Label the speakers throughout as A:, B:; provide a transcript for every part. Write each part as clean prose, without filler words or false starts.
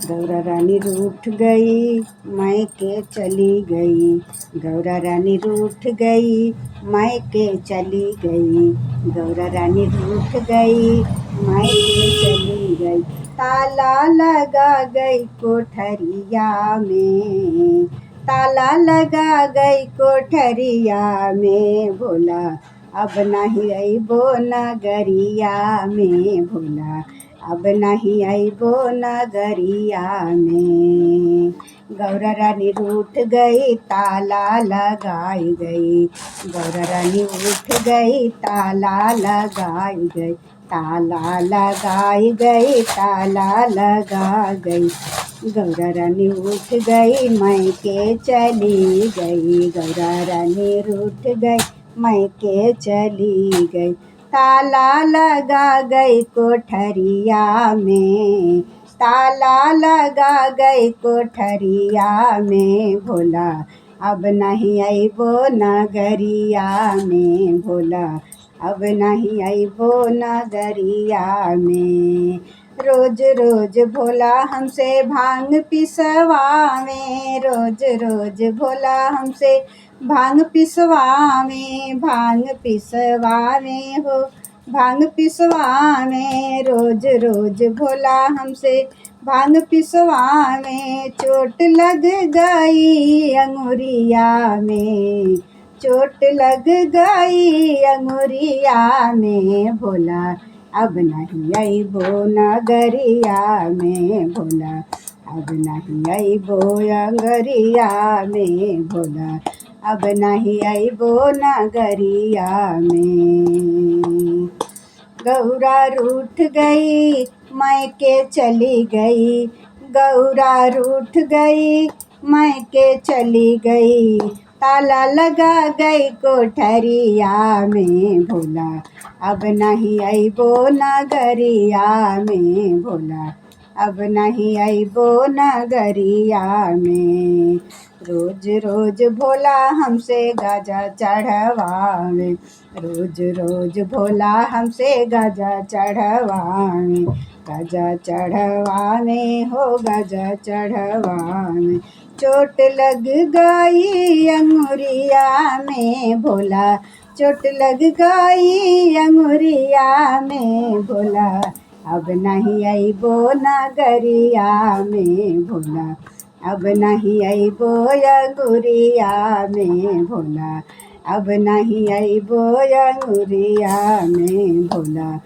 A: गौरा रानी रूठ गई मायके चली गई। गौरा रानी रूठ गई मायके चली गई। गौरा रानी रूठ गई मायके चली गई। ताला लगा गई कोठरिया में। ताला लगा गई कोठरिया में। भोला अब नहीं अइबो नगरिया में। भोला अब नहीं अइबो नगरिया में। गौरा रानी रूठ गई ताला लगाई गई। गौरा रानी उठ गई ताला लगाई गई। ताला लगाई गई ताला लगा गई। गौरा रानी उठ गई मायके चली गई। गौरा रानी रूठ गई मायके चली गई। ताला लगा गई कोठरिया में। ताला लगा गई कोठरिया में। भोला अब नहीं अइबो नगरिया में। भोला अब नहीं अइबो नगरिया में। रोज रोज भोला हमसे भांग पिसवावे। रोज रोज भोला हमसे भांग पिसवावे। भांग पिसवावे हो भांग पिसवावे। रोज रोज भोला हमसे भांग पिसवावे। चोट लग गई अंगुरिया में। चोट लग गई अंगुरिया में। भोला अब नहीं अइबो नगरिया में। भोला अब नहीं अइबो नगरिया में। भोला अब नहीं अइबो नगरिया में। गौरा रूठ गई मायके चली गई। गौरा रूठ गई मायके चली गई। ताला लगा गई कोठरिया में। भोला अब नहीं अइबो नगरिया में। भोला अब नहीं अइबो नगरिया में। रोज रोज भोला हमसे गाजा चढ़वावे। रोज रोज भोला हमसे गाजा चढ़वावे। गाजा चढ़वावे हो गाजा चढ़वावे। चोट लग गई अंगुरिया में। भोला चोट लग गई अंगुरिया में। भोला अब नहीं अइबो नगरिया में। भोला अब नहीं अइबो अंगुरिया में। भोला अब नहीं अइबो अंगुरिया में। भोला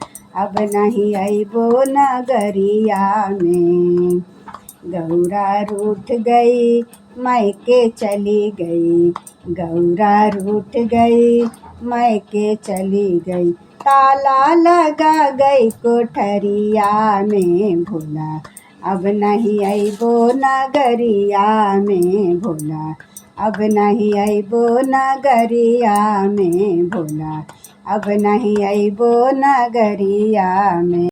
A: अब नहीं अइबो नगरिया में। गौरा रूठ गई मायके चली गई। गौरा रूठ गई मायके चली गई। ताला लगा गई कोठरिया में। भोला अब नहीं अइबो नगरिया में। भोला अब नहीं अइबो नगरिया में। भोला अब नहीं अइबो नगरिया में।